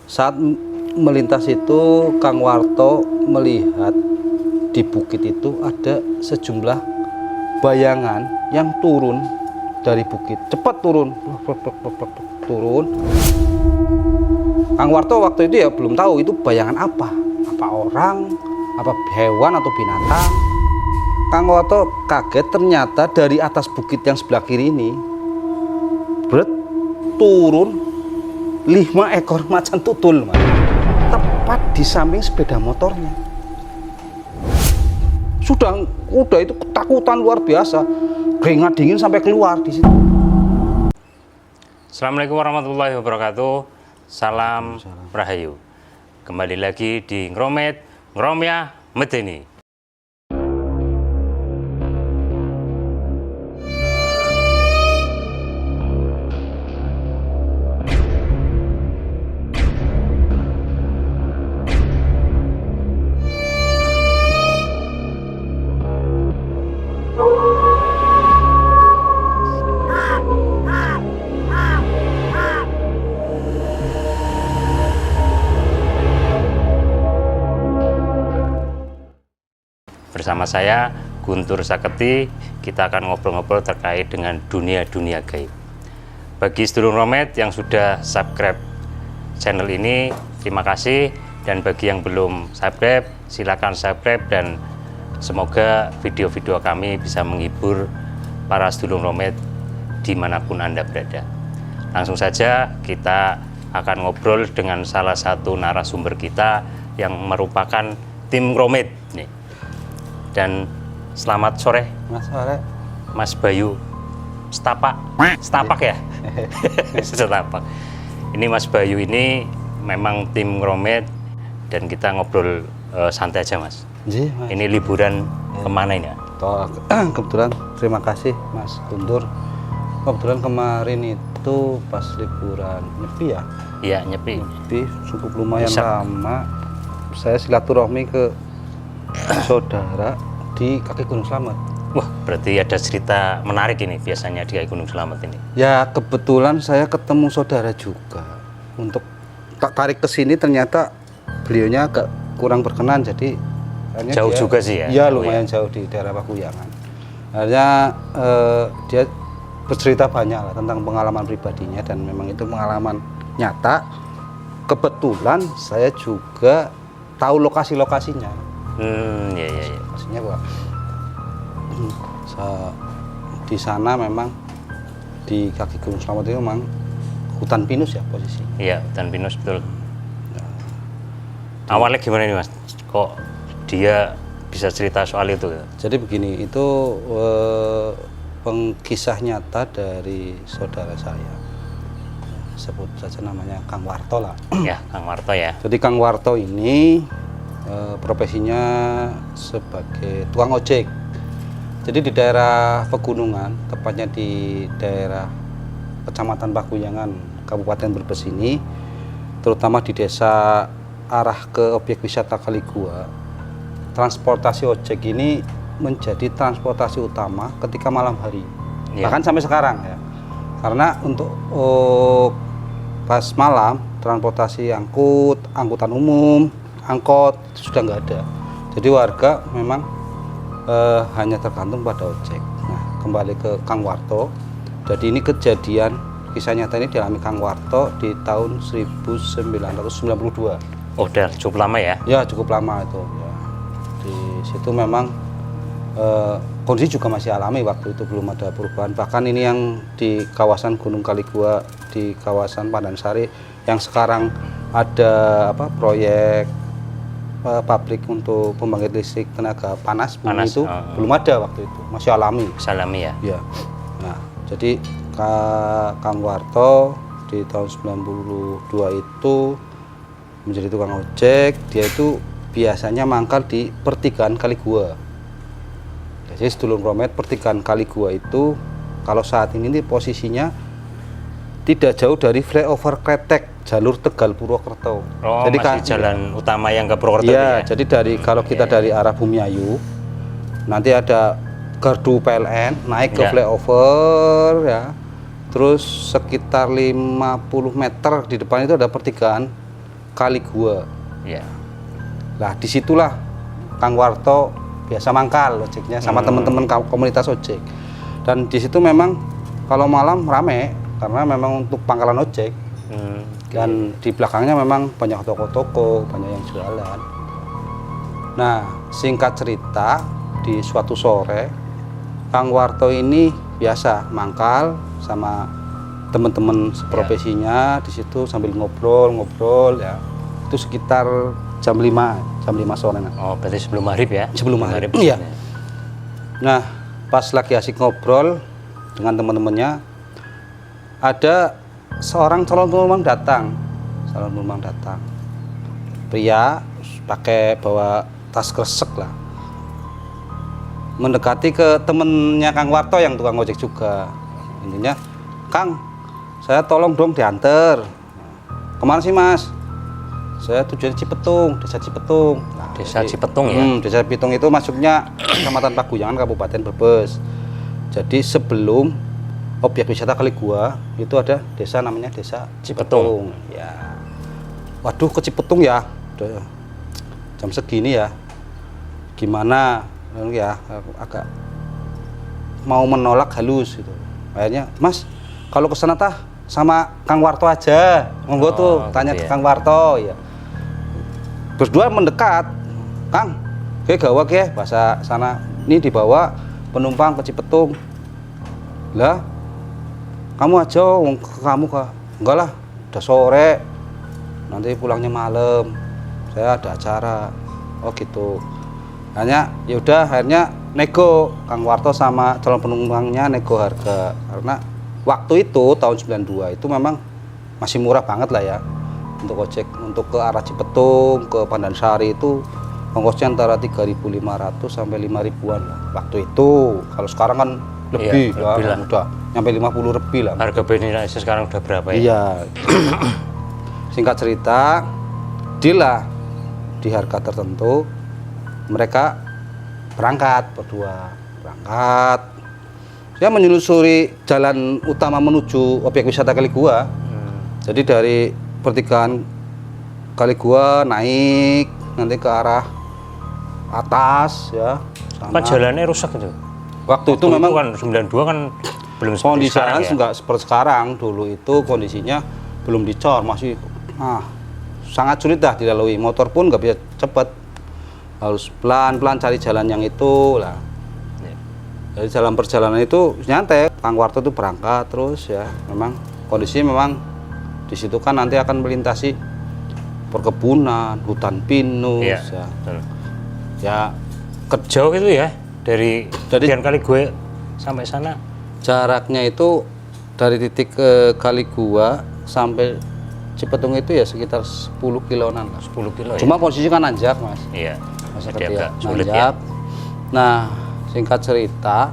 Saat melintas itu Kang Warto melihat di bukit itu ada sejumlah bayangan yang turun dari bukit, cepat turun. Kang Warto waktu itu ya belum tahu itu bayangan apa orang, apa hewan atau binatang. Kang Warto kaget, ternyata dari atas bukit yang sebelah kiri ini turun 5 ekor macan tutul, Mas. Tepat di samping sepeda motornya. Udah itu ketakutan luar biasa, keringat dingin sampai keluar di situ. Assalamualaikum warahmatullahi wabarakatuh. Salam Rahayu. Kembali lagi di Ngromet Ngromya Medeni. Bersama saya Guntur Saketi, kita akan ngobrol-ngobrol terkait dengan dunia-dunia gaib. Bagi sedulur Ngromet yang sudah subscribe channel ini, terima kasih. Dan bagi yang belum subscribe, silakan subscribe, dan semoga video-video kami bisa menghibur para sedulur Ngromet dimanapun Anda berada. Langsung saja kita akan ngobrol dengan salah satu narasumber kita yang merupakan tim Ngromet nih. Dan selamat sore, Mas Bayu Setapak ya? Setapak. Ini Mas Bayu ini memang tim Ngromet dan kita ngobrol santai aja, Mas. Mas. Ini liburan kemana ini? Kebetulan terima kasih Mas Guntur. Kebetulan kemarin itu pas liburan Nyepi ya? Iya, Nyepi. Cukup lumayan lama. Saya silaturahmi ke saudara di kaki Gunung Slamet. Wah, berarti ada cerita menarik ini biasanya di kaki Gunung Slamet ini. Ya, kebetulan saya ketemu saudara juga. Untuk tak tarik ke sini ternyata beliaunya agak kurang berkenan, jadi jauh juga sih ya? Iya, lumayan jauh di daerah Pakuyangan. Akhirnya dia bercerita banyak lah tentang pengalaman pribadinya, dan memang itu pengalaman nyata. Kebetulan saya juga tahu lokasi-lokasinya. Iya. Maksudnya bahwa di sana memang di kaki Gunung Slamet itu memang hutan pinus ya posisinya. Iya, hutan pinus betul. Awalnya gimana nih, Mas? Kok dia bisa cerita soal itu? Jadi begini, itu kisah nyata dari saudara saya. Sebut saja namanya Kang Warto lah. Ya, Kang Warto ya. Jadi Kang Warto ini profesinya sebagai tukang ojek. Jadi di daerah pegunungan, tepatnya di daerah Kecamatan Pakuyangan, Kabupaten Brebes ini, terutama di desa arah ke objek wisata Kaligua, transportasi ojek ini menjadi transportasi utama ketika malam hari. Ya. Bahkan sampai sekarang ya. Karena untuk pas malam, transportasi angkutan umum, angkot sudah nggak ada. Jadi warga memang hanya tergantung pada ojek. Nah, kembali ke Kang Warto. Jadi ini kejadian kisah nyata ini dialami Kang Warto di tahun 1992. Oh, udah cukup lama ya? Ya, cukup lama itu. Ya. Di situ memang kondisi juga masih alami waktu itu, belum ada perubahan. Bahkan ini yang di kawasan Gunung Kaligua, di kawasan Pandansari, yang sekarang ada proyek pabrik untuk pembangkit listrik tenaga panas itu belum ada waktu itu, masih alami. Alami ya? Ya. Nah, jadi Kang Warto di tahun 92 itu menjadi tukang ojek. Dia itu biasanya mangkal di pertigaan Kaligua. Jadi sedulur Ngromet, pertigaan Kaligua itu kalau saat ini posisinya tidak jauh dari flyover Kretek, jalur Tegal Purwokerto. Oh, jadi masih jalan utama yang ke Purwokerto ya? Jadi kalau kita dari arah Bumiayu, nanti ada gardu PLN, naik ke flyover ya. Terus sekitar 50 meter di depan itu ada pertigaan Kali Gua. Ya. Lah disitulah Kang Warto biasa mangkal ojeknya sama teman-teman komunitas ojek. Dan di situ memang kalau malam rame karena memang untuk pangkalan ojek. Dan di belakangnya memang banyak toko-toko, banyak yang jualan. Nah, singkat cerita, di suatu sore Kang Warto ini biasa mangkal sama teman-teman seprofesinya di situ sambil ngobrol ya. Itu sekitar jam 5 sore. Oh, berarti sebelum maghrib ya? Sebelum maghrib. Iya. Nah, pas lagi asik ngobrol dengan teman-temannya, ada seorang calon penumpang datang. Pria pakai bawa tas kresek lah. Mendekati ke temennya Kang Warto yang tukang ojek juga. Intinya, Kang, saya tolong dong diantar. Kemana sih Mas? Saya tujuan Cipetung, desa Cipetung. Nah, Desa Cipetung ya? Desa Cipetung itu masuknya Kecamatan Paguyangan, Kabupaten Brebes. Jadi sebelum objek wisata Kali Gua itu ada desa namanya Desa Cipetung. Ya. Waduh, ke Cipetung ya. Udah jam segini ya. Gimana? Ya agak mau menolak halus gitu. Akhirnya, Mas, kalau ke sana tah sama Kang Warto aja. Monggo tuh tanya ke Kang Warto ya. Berdua mendekat. Kang, gawa ke bahasa sana. Ini dibawa penumpang ke Cipetung. Lah, kamu aja kamu kah? Enggak lah, udah sore. Nanti pulangnya malam. Saya ada acara. Oh gitu. Hanya ya udah akhirnya nego Kang Warto sama calon penumpangnya nego harga karena waktu itu tahun 92 itu memang masih murah banget lah ya untuk ojek untuk ke arah Cipetung ke Pandansari itu ongkosnya antara 3.500 sampai 5.000-an lah waktu itu. Kalau sekarang kan lebih lah, udah nyampe 50 lebih lah. Harga bensin sekarang udah berapa ya? Iya. Singkat cerita, deal lah di harga tertentu mereka berangkat berdua. Saya menyusuri jalan utama menuju objek wisata Kali Gua. Jadi dari pertigaan Kali Gua naik nanti ke arah atas ya. Kan jalannya rusak itu. Waktu itu memang kan 92 kan belum seperti kondisi sekarang ya. Enggak seperti sekarang. Dulu itu kondisinya belum dicor, masih sangat sulit dah dilalui. Motor pun nggak bisa cepat. Harus pelan-pelan cari jalan yang itu lah. Jadi dalam perjalanan itu nyantai. Kang Warto itu berangkat terus ya. Memang kondisi memang di situ kan nanti akan melintasi perkebunan, hutan pinus ya. Ya Jauh itu ya dari Kali Gua sampai sana. Jaraknya itu dari titik ke Kali Gua sampai Cipetung itu ya sekitar 10 kiloan lah. 10 kilo Cuma ya? posisi kan nanjak Mas. Iya. Jadi agak sulit ya. Nah, singkat cerita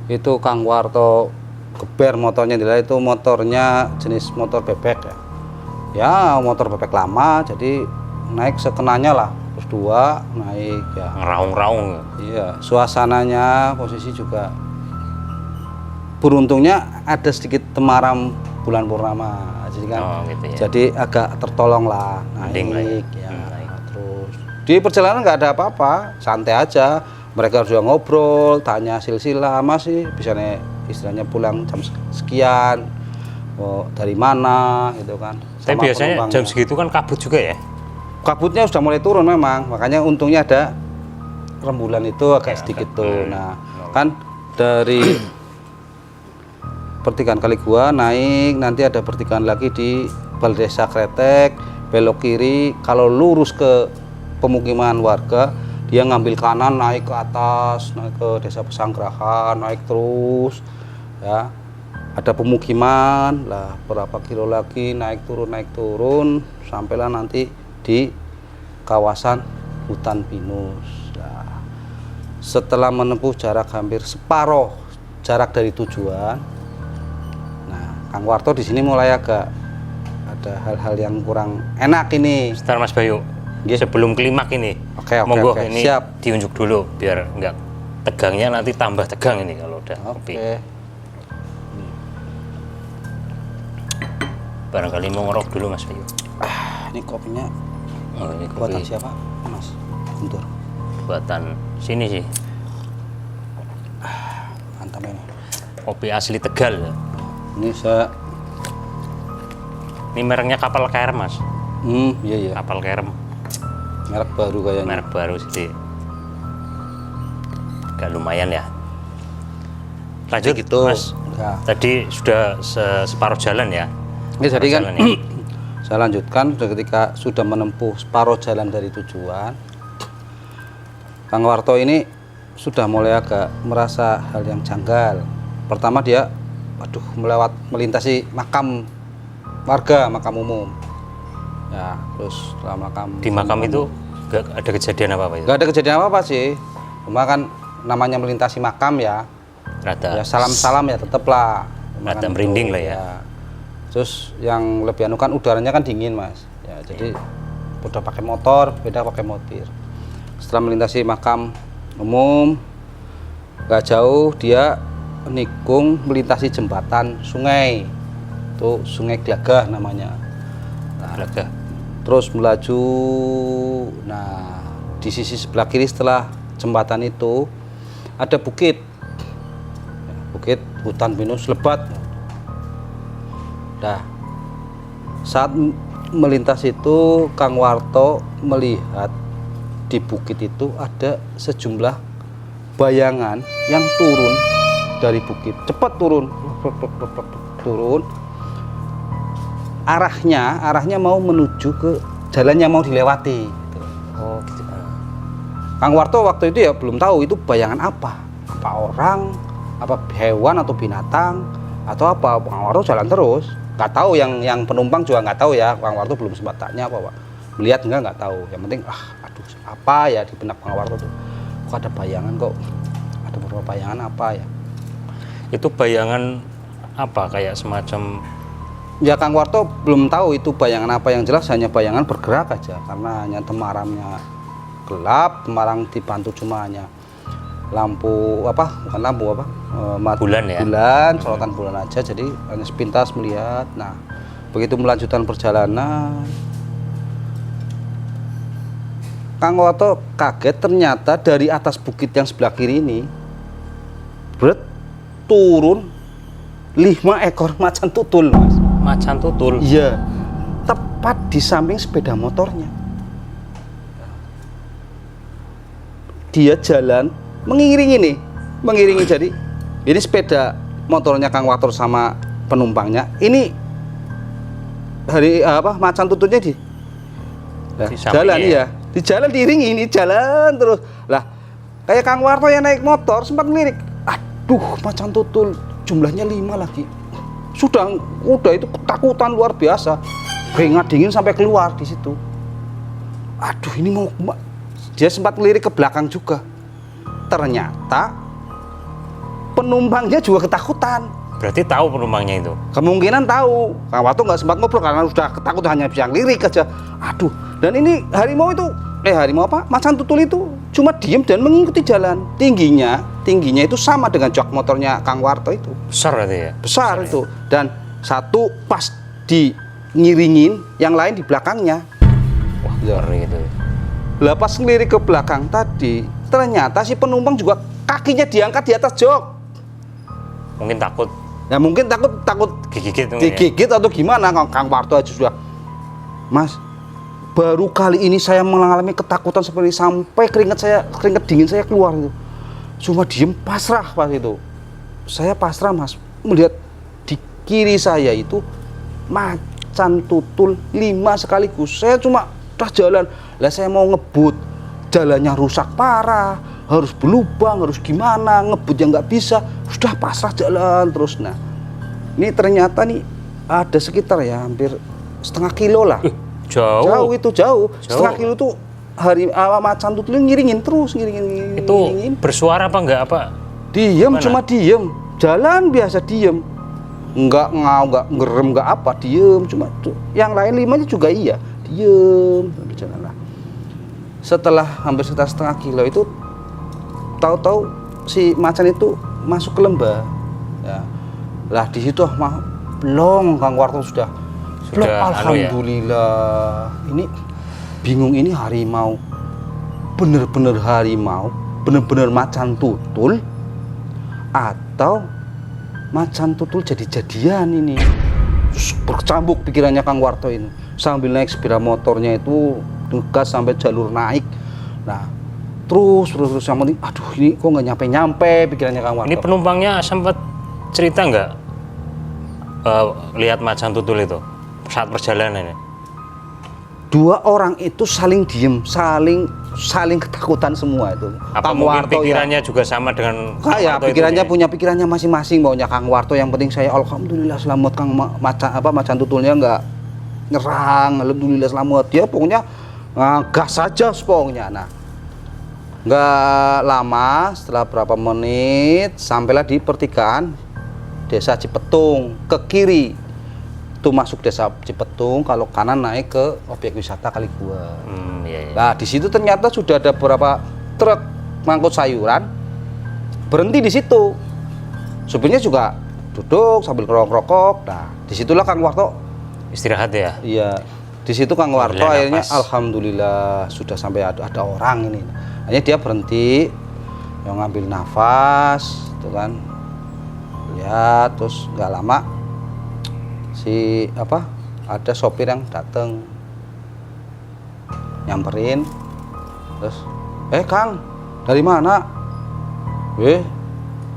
itu Kang Warto geber motornya, itu motornya jenis motor bebek ya. Ya motor bebek lama, jadi naik sekenanya lah, terus dua naik ya. Ngeraung-raung. Iya, suasananya posisi juga. Beruntungnya ada sedikit temaram bulan purnama, jadi kan. Gitu ya. Jadi agak tertolong lah naik ya. Terus di perjalanan nggak ada apa-apa, santai aja. Mereka juga ngobrol, tanya silsilah, masih bisa nih istilahnya pulang jam sekian, dari mana gitu kan. Tapi biasanya jam segitu kan kabut juga ya? Kabutnya sudah mulai turun memang, makanya untungnya ada rembulan itu agak sedikit tuh. Nah kan dari pertigaan Kali Gua naik, nanti ada pertigaan lagi di Balai Desa Kretek, belok kiri, kalau lurus ke pemukiman warga, dia ngambil kanan naik ke atas, naik ke Desa Pesanggrahan, naik terus ya. Ada pemukiman lah, berapa kilo lagi naik turun sampailah nanti di kawasan hutan pinus. Nah, setelah menempuh jarak hampir separuh jarak dari tujuan, nah Kang Warto di sini mulai agak ada hal-hal yang kurang enak ini. Sebentar Mas Bayu, sebelum klimak ini, monggo ini siap diunjuk dulu biar enggak tegangnya nanti tambah tegang ini kalau udah kopi. Barangkali mau ngerok dulu Mas Bayu. Ini kopinya Oh, ini buatan kopi siapa, Mas Guntur? buatan sini sih. Mantap ini. Kopi asli Tegal ya. Ini saya, Ini mereknya Kapal Kerem, Mas. iya iya. Kapal Kerem. Merek baru kayaknya. Merek baru sih. Agak lumayan ya. Lanjut gitu. Mas. Ya. Tadi sudah separuh jalan ya. Ini jadi kan Jalan ya. saya lanjutkan ketika sudah menempuh separuh jalan dari tujuan. Kang Warto ini sudah mulai agak merasa hal yang janggal. Pertama dia, melintasi makam warga, makam umum. Ya, terus setelah Di makam itu nggak ada kejadian apa-apa itu? nggak ada kejadian apa-apa sih. Cuma kan namanya melintasi makam ya, Rada ya salam-salam ya tetep lah. Rada Makan merinding itu, lah ya. Terus yang lebih anu kan udaranya kan dingin Mas. Ya jadi udah pakai motor, beda pakai mobil. Setelah melintasi makam umum, gak jauh dia nikung melintasi jembatan sungai. Itu Sungai Glagah namanya. Nah, Glagah. terus melaju. Nah, di sisi sebelah kiri setelah jembatan itu ada bukit. Bukit hutan pinus lebat. Nah, saat melintas itu Kang Warto melihat di bukit itu ada sejumlah bayangan yang turun dari bukit, cepat turun. Arahnya mau menuju ke jalan yang mau dilewati. Oh, gitu. Kang Warto waktu itu ya belum tahu itu bayangan apa orang, apa hewan atau binatang atau apa. Kang Warto jalan terus, nggak tahu yang penumpang juga nggak tahu ya. Kang Warto belum sempat tanya apa, melihat nggak tahu. Yang penting aduh apa ya di benak Kang Warto tuh, kok ada bayangan, kok ada beberapa bayangan apa ya. Itu bayangan apa, kayak semacam Ya Kang Warto belum tahu itu bayangan apa, yang jelas hanya bayangan bergerak aja karena hanya temaramnya gelap, temarang dibantu cuma hanya lampu Bulan ya? bulan, sorotan bulan aja, jadi hanya sepintas melihat. Nah, begitu melanjutkan perjalanan, Kang Warto kaget ternyata dari atas bukit yang sebelah kiri ini turun 5 ekor macan tutul, Mas. macan tutul. Iya, tepat di samping sepeda motornya. Dia jalan mengiringi jadi ini sepeda motornya Kang Warto sama penumpangnya. Ini macan tutulnya di jalan ya? di jalan diiringi, ini jalan terus. Lah, kayak Kang Warto yang naik motor sempat ngelirik, aduh macan tutul jumlahnya 5 lagi. Udah itu ketakutan luar biasa, keringat dingin sampai keluar di situ. Aduh ini dia sempat ngelirik ke belakang juga. Ternyata penumpangnya juga ketakutan. Berarti tahu penumpangnya itu? Kemungkinan tahu. Kang Warto nggak sempat ngobrol karena sudah ketakutan, hanya bisa ngelirik aja. Aduh, dan ini macan tutul itu cuma diem dan mengikuti jalan. Tingginya itu sama dengan jok motornya Kang Warto itu. Besar berarti ya? Besar itu. Dan satu pas di ngiringin, yang lain di belakangnya. Wah, ngeri itu. Lah pas ngelirik ke belakang tadi, ternyata si penumpang juga kakinya diangkat di atas jok. Mungkin takut. Ya mungkin takut digigit atau gimana. Kang Warto aja sudah, Mas, baru kali ini saya mengalami ketakutan seperti sampai keringat dingin saya keluar itu. Cuma diem pasrah pas itu. Saya pasrah, Mas, melihat di kiri saya itu macan tutul 5 sekaligus. Saya cuma udah jalan. Lah saya mau ngebut, jalannya rusak parah, harus berlubang, harus gimana, ngebut yang nggak bisa. Sudah pasrah jalan terus. Nah, ini ternyata nih ada sekitar ya hampir setengah kilo lah. Jauh. Setengah kilo tuh macan tutul ngiringin terus. Itu bersuara apa enggak apa? Diem, cuma diem. Jalan biasa diem. Enggak ngau, enggak ngerem, enggak apa, diem. Cuma yang lain 5-nya juga iya, diem. Berjalan lah. Setelah hampir setengah kilo itu, tahu-tahu si macan itu masuk ke lembah. Ya. Lah di situ belum Kang Warto sudah sudah anu ya. Alhamdulillah. Ini bingung, ini harimau bener-bener harimau, bener-bener macan tutul, atau macan tutul jadi-jadian ini. Terus berkecambuk pikirannya Kang Warto ini. Sambil naik sepeda motornya itu ngegas sampai jalur naik. Nah, terus yang penting, aduh ini kok nggak nyampe pikirannya Kang Warto. Ini penumpangnya sempat cerita nggak lihat macan tutul itu saat perjalanan ini? Dua orang itu saling diem, saling ketakutan semua itu. Apa Kang mungkin Warto pikirannya juga sama dengan Kang kayak Warto pikirannya itu, punya pikirannya masing-masing, maunya Kang Warto yang penting saya alhamdulillah selamat, Kang macan tutulnya nggak nyerang, alhamdulillah selamat, dia pokoknya gas saja pokoknya. Nah, nggak lama setelah berapa menit sampailah di pertigaan desa Cipetung ke kiri. Itu masuk desa Cipetung, kalau kanan naik ke objek wisata Kali Gua. Iya. Nah, di situ ternyata sudah ada beberapa truk ngangkut sayuran berhenti di situ. Supirnya juga duduk sambil ngerokok. Nah, disitulah Kang Warto Istirahat ya. iya. Di situ Kang Warto Ambil akhirnya nafas. alhamdulillah sudah sampai ada orang ini. Akhirnya dia berhenti, yang ngambil nafas, itu kan. Lihat, terus nggak lama ada sopir yang datang nyamperin, terus Kang dari mana?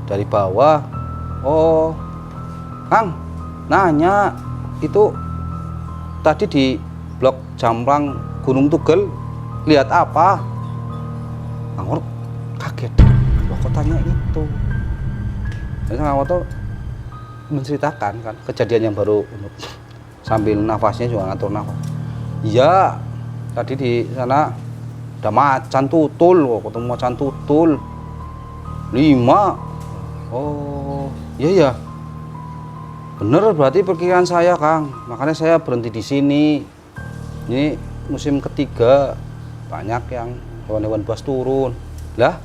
Dari bawah. Oh Kang, nanya itu tadi di blok Jamplang Gunung Tugel lihat apa? Kang Warto kaget, loh kok tanya itu? Jadi Kang Warto menceritakan kan kejadian yang baru sambil nafasnya juga ngatur nafas. Iya, tadi di sana ada macan tutul, ketemu macan tutul 5. Oh iya ya, bener berarti perkiraan saya Kang, makanya saya berhenti di sini. Ini musim ketiga, banyak yang hewan-hewan buas turun. Lah,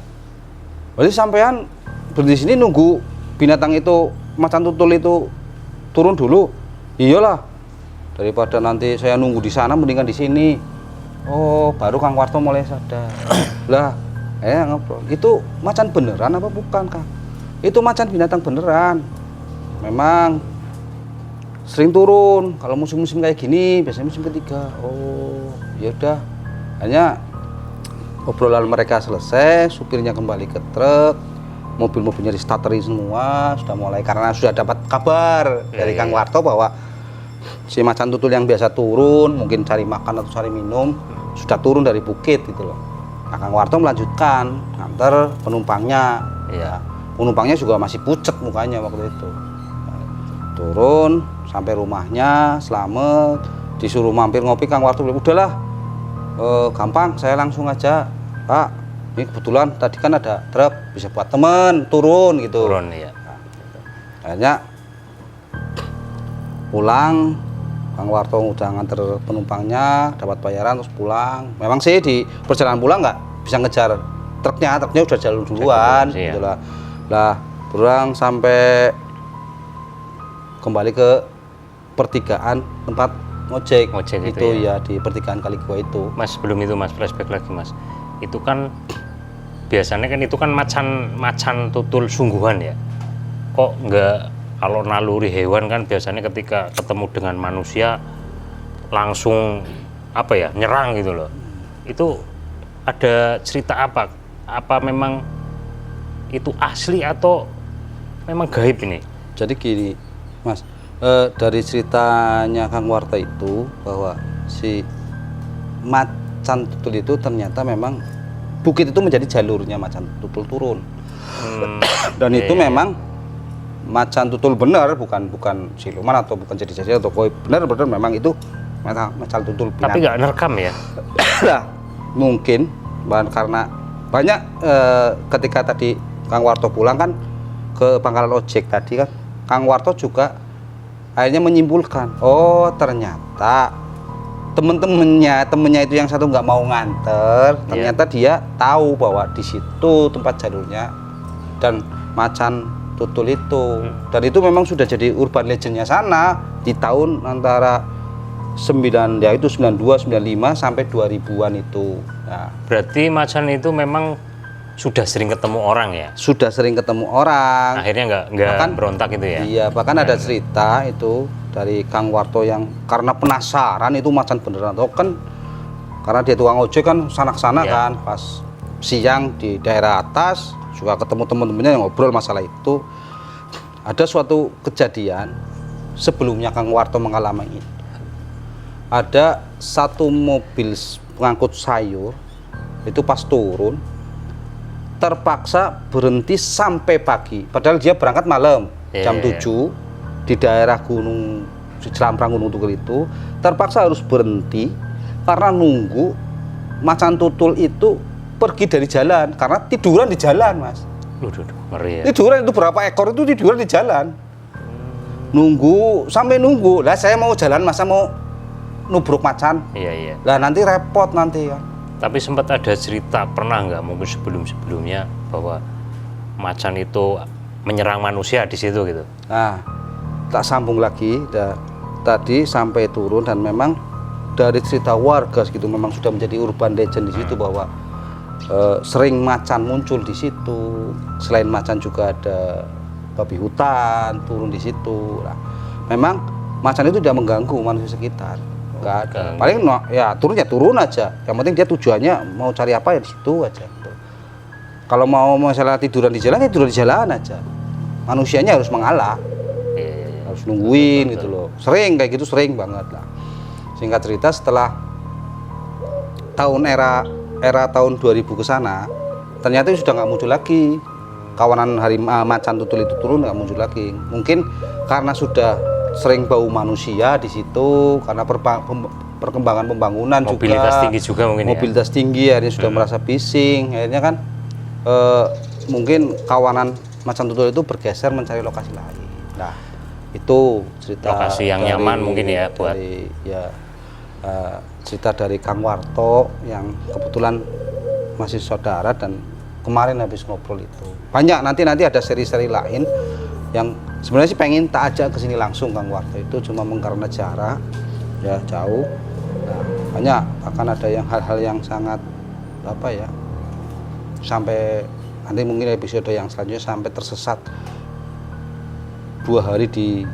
berarti sampean berhenti di sini nunggu binatang itu, macan tutul itu turun dulu? Iyalah, daripada nanti saya nunggu di sana mendingan di sini. Oh, baru Kang Warto mulai sadar. Lah, ngobrol. Itu macan beneran apa bukan, Kang? Itu macan binatang beneran. Memang sering turun kalau musim-musim kayak gini, biasanya musim ketiga. Oh, ya udah. Hanya obrolan mereka selesai, supirnya kembali ke truk. Mobil-mobilnya di starterin semua, sudah mulai, karena sudah dapat kabar dari Kang Warto bahwa si macan tutul yang biasa turun mungkin cari makan atau cari minum sudah turun dari bukit gitu loh. Nah, Kang Warto melanjutkan nganter penumpangnya. Ya, penumpangnya juga masih pucet mukanya waktu itu. Turun sampai rumahnya selamat, disuruh mampir ngopi. Kang Warto bilang udahlah, gampang, saya langsung aja Pak. Ini kebetulan tadi kan ada truk, bisa buat temen turun gitu. Turun ya. Nah, gitu. Akhirnya pulang, Kang Warto udah nganter penumpangnya, dapat bayaran terus pulang. Memang sih di perjalanan pulang nggak bisa ngejar truknya udah jalur duluan, iya. gitu lah. Lah pulang sampai kembali ke pertigaan tempat ngojek itu ya, di pertigaan Kali Gua itu. Mas, sebelum itu Mas, flashback lagi Mas. Itu kan biasanya kan itu kan macan tutul sungguhan ya. Kok nggak, kalau naluri hewan kan biasanya ketika ketemu dengan manusia langsung nyerang gitu loh. Itu ada cerita apa? Apa memang itu asli atau memang gaib ini? Jadi gini Mas, dari ceritanya Kang Warto itu bahwa si macan tutul itu ternyata memang bukit itu menjadi jalurnya macan tutul turun. Dan itu memang macan tutul benar, bukan siluman atau bukan jadi-jadi atau koi, benar-benar memang itu macan tutul binatang. Tapi nggak nerekam ya? Nah, mungkin karena banyak ketika tadi Kang Warto pulang kan ke pangkalan ojek tadi kan, Kang Warto juga akhirnya menyimpulkan, oh ternyata temennya itu yang satu nggak mau nganter, ternyata dia tahu bahwa di situ tempat jalurnya dan macan tutul itu. Dan itu memang sudah jadi urban legendnya sana di tahun antara ya itu 92, 95 sampai 2000-an itu. Nah, Berarti Macan itu memang sudah sering ketemu orang ya? sudah sering ketemu orang. Akhirnya nggak Bahkan- berontak itu ya? Iya, bahkan ada cerita itu dari Kang Warto yang karena penasaran itu macan beneran atau kan karena dia tukang ojek kan sana-sana Iya. kan pas siang di daerah atas juga ketemu teman-temannya yang ngobrol masalah itu. Ada suatu kejadian sebelumnya Kang Warto mengalami itu. Ada satu mobil pengangkut sayur itu pas turun terpaksa berhenti sampai pagi. Padahal dia berangkat malam jam Iya. 7 di daerah Gunung Jelamprang Gunung Tutul itu terpaksa harus berhenti karena nunggu macan tutul itu pergi dari jalan karena tiduran di jalan, Mas. Duh, ngeri ya. Tiduran itu berapa ekor itu tiduran di jalan. Nunggu sampai nunggu. Lah saya mau jalan masa mau nubruk macan. Iya, iya. Lah nanti repot nanti ya. Tapi sempat ada cerita, pernah nggak mungkin sebelum-sebelumnya bahwa macan itu menyerang manusia di situ gitu? Nah, tak sambung lagi. Tadi sampai turun dan memang dari cerita warga gitu memang sudah menjadi urban legend di situ bahwa sering macan muncul di situ. Selain macan juga ada babi hutan turun di situ. Nah, memang macan itu tidak mengganggu manusia sekitar. Nggak ada. Paling ya turun aja. Yang penting dia tujuannya mau cari apa ya di situ aja. Kalau mau masalah tiduran di jalan ya tidur di jalan aja. Manusianya harus mengalah. Iya. Harus nungguin gitu loh. Sering kayak gitu, sering banget lah. Singkat cerita setelah era tahun 2000 ke sana, ternyata itu sudah nggak muncul lagi. Kawanan macan tutul itu turun nggak muncul lagi. Mungkin karena sudah sering bau manusia di situ, karena perkembangan pembangunan Mobilitas juga. tinggi juga mungkin Mobilitas tinggi, akhirnya sudah merasa bising. Akhirnya kan mungkin kawanan macan tutul itu bergeser mencari lokasi lain. Nah, itu cerita Lokasi yang nyaman mungkin ya buat cerita dari Kang Warto yang kebetulan masih saudara dan kemarin habis ngobrol itu. Banyak nanti ada seri-seri lain yang sebenarnya sih pengen tak ajak ke sini langsung Kang Warto itu cuma karena jarak ya jauh. Nah, banyak akan ada yang hal-hal yang sangat apa ya sampai nanti mungkin episode yang selanjutnya sampai tersesat 2 hari di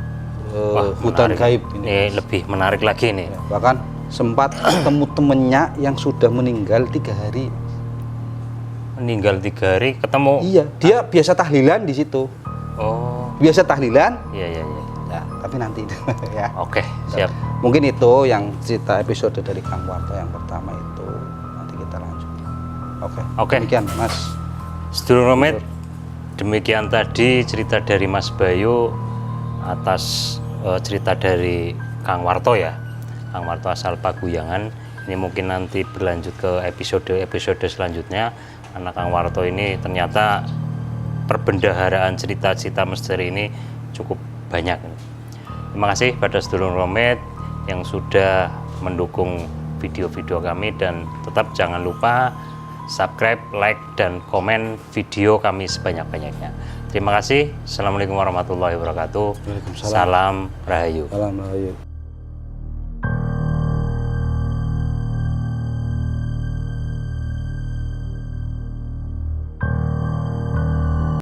hutan menarik. gaib Ini lebih menarik lagi nih. Ya, bahkan sempat ketemu temennya yang sudah meninggal 3 hari. Meninggal 3 hari ketemu. Iya, dia biasa tahlilan di situ. Oh, Biasa tahlilan. iya. Ya, tapi nanti ya. Oke, siap. Mungkin itu yang cerita episode dari Kang Warto yang pertama itu. Nanti kita lanjut. Oke. Demikian, Mas. Sedulur Romet, demikian tadi cerita dari Mas Bayu atas cerita dari Kang Warto ya. Kang Warto asal Paguyangan. Ini mungkin nanti berlanjut ke episode selanjutnya. Anak Kang Warto ini ternyata perbendaharaan cerita-cerita misteri ini cukup banyak. Terima kasih pada sedulur Romet yang sudah mendukung video-video kami dan tetap jangan lupa subscribe, like, dan komen video kami sebanyak-banyaknya. Terima kasih. Assalamualaikum warahmatullahi wabarakatuh. Waalaikumsalam. Salam Rahayu. Salam Rahayu.